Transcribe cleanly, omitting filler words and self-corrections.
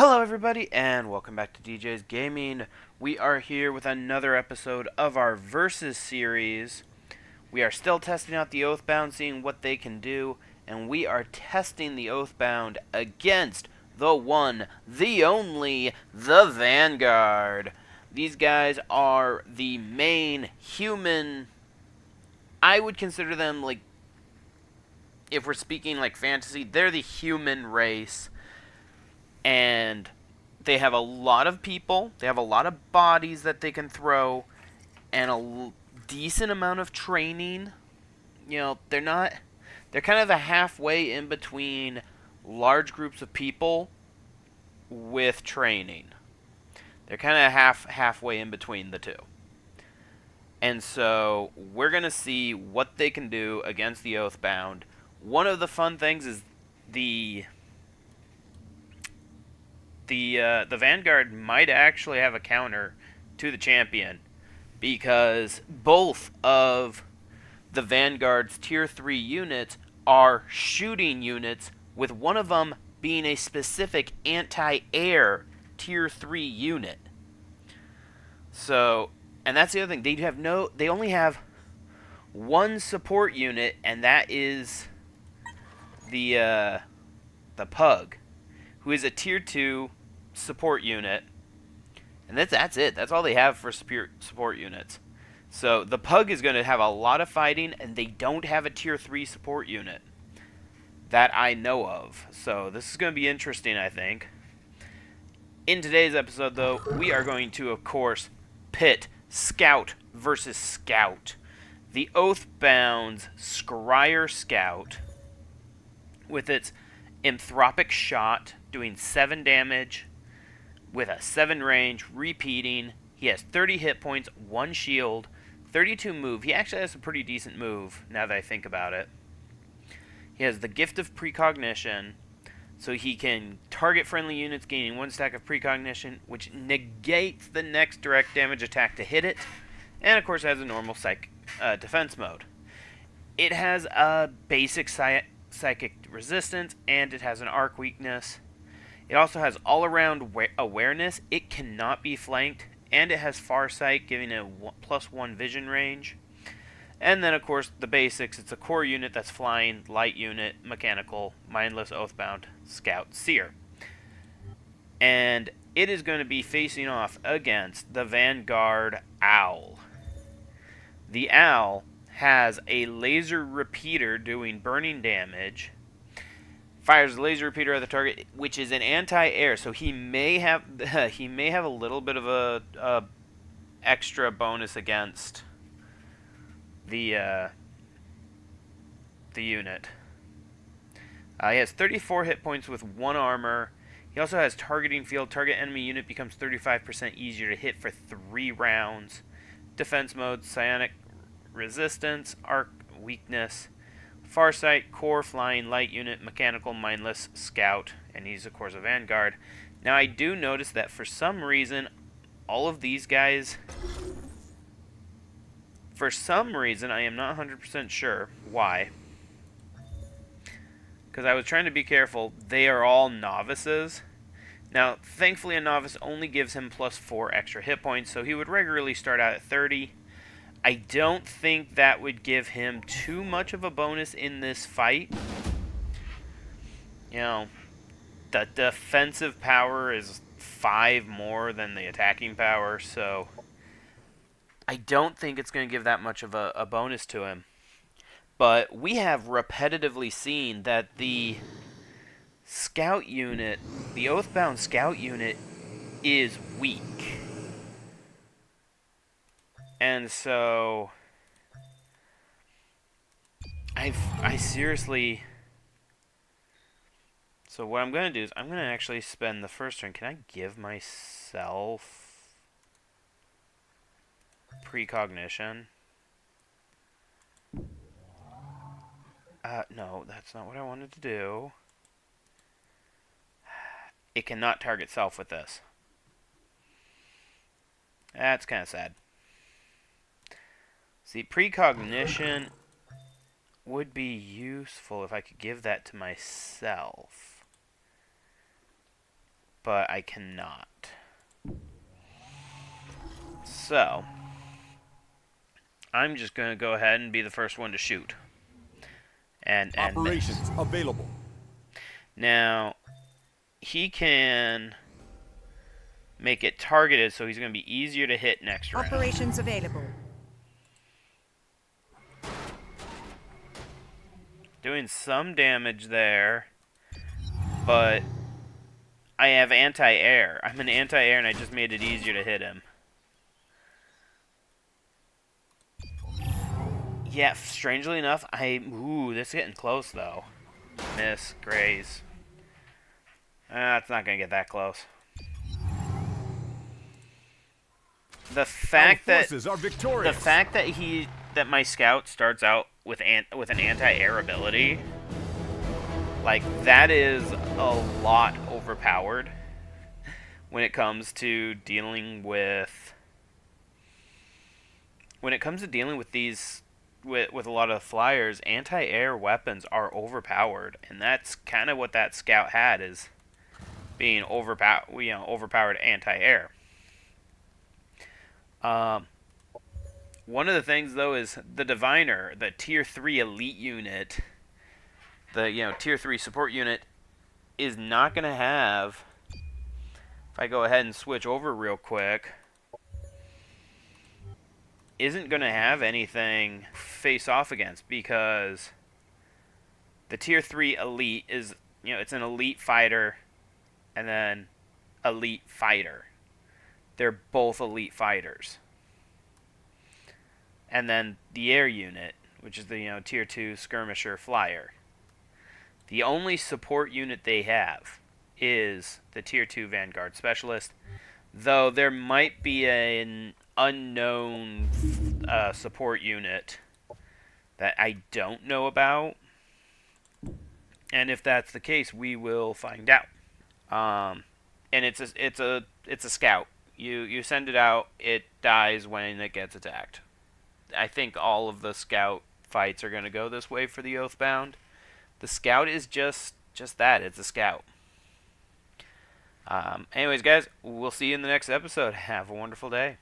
Hello everybody and welcome back to DJ's Gaming. We are here with another episode of our Versus series. We are still testing out the Oathbound, seeing what they can do, and we are testing the Oathbound against the one, the only, the Vanguard. These guys are the main human. I would consider them, like, if we're speaking like fantasy, they're the human race. And they have a lot of people, they have a lot of bodies that they can throw, and a decent amount of training. You know, they're kind of a halfway in between large groups of people with training. They're kind of halfway in between the two. And so we're going to see what they can do against the Oathbound. One of the fun things is the Vanguard might actually have a counter to the champion, because both of the Vanguard's tier 3 units are shooting units, with one of them being a specific anti-air tier 3 unit. So, and that's the other thing, they only have one support unit, and that is the Pug, who is a tier 2 support unit. And that's it. That's all they have for support units. So the Pug is going to have a lot of fighting, and they don't have a tier 3 support unit that I know of. So this is going to be interesting, I think. In today's episode, though, we are going to, of course, pit Scout versus Scout. The Oathbound's Scryer Scout, with its Anthropic Shot, doing 7 damage, with a 7 range, repeating. He has 30 hit points, 1 shield, 32 move. He actually has a pretty decent move, now that I think about it. He has the Gift of Precognition, so he can target friendly units, gaining 1 stack of Precognition, which negates the next direct damage attack to hit it, and of course it has a normal defense mode. It has a basic psychic resistance, and it has an arc weakness. It also has all-around awareness. It cannot be flanked, and it has Farsight, giving it a +1 vision range. And then, of course, the basics. It's a core unit that's flying, light unit, mechanical, mindless, Oathbound, Scout, Seer. And it is going to be facing off against the Vanguard Owl. The Owl has a laser repeater doing burning damage. Fires a laser repeater at the target, which is an anti-air, so he may have a little bit of a extra bonus against the unit. He has 34 hit points with 1 armor. He also has targeting field. Target enemy unit becomes 35% easier to hit for 3 rounds. Defense mode: psionic resistance, arc weakness, Farsight, core, flying, light unit, mechanical, mindless, Scout, and he's of course a Vanguard. Now I do notice that for some reason, all of these guys, for some reason, I am not 100% sure why, because I was trying to be careful, they are all novices. Now, thankfully a novice only gives him +4 extra hit points, so he would regularly start out at 30. I don't think that would give him too much of a bonus in this fight. You know, the defensive power is 5 more than the attacking power, so I don't think it's going to give that much of a bonus to him. But we have repetitively seen that the Scout unit, the Oathbound Scout unit, is weak. And so I seriously. So what I'm going to do is I'm going to actually spend the first turn. Can I give myself precognition? No, that's not what I wanted to do. It cannot target self with this. That's kind of sad. See, precognition would be useful if I could give that to myself. but I cannot. So, I'm just going to go ahead and be the first one to shoot. And Operations miss. available. Now, he can make it targeted, so he's going to be easier to hit next round. Operations available. Doing some damage there, but I have anti-air. I'm an anti-air, and I just made it easier to hit him. Yeah, strangely enough, ooh, this is getting close, though. Miss, graze. It's not going to get that close. The fact that that my scout starts out with an anti-air ability, like, that is a lot overpowered when it comes to dealing with these with a lot of flyers. Anti-air weapons are overpowered, and that's kind of what that scout had, is being overpowered anti-air. One of the things, though, is the Diviner, the Tier 3 elite unit, the Tier 3 support unit, is not going to have, if I go ahead and switch over real quick, isn't going to have anything face off against, because the Tier 3 elite is, it's an elite fighter and then elite fighter. They're both elite fighters. And then the air unit, which is the Tier 2 skirmisher flyer. The only support unit they have is the Tier 2 Vanguard specialist, though there might be an unknown support unit that I don't know about. And if that's the case, we will find out. And it's a scout. You send it out, it dies when it gets attacked. I think all of the scout fights are going to go this way for the Oathbound. The scout is just that. It's a scout. Anyways, guys, we'll see you in the next episode. Have a wonderful day.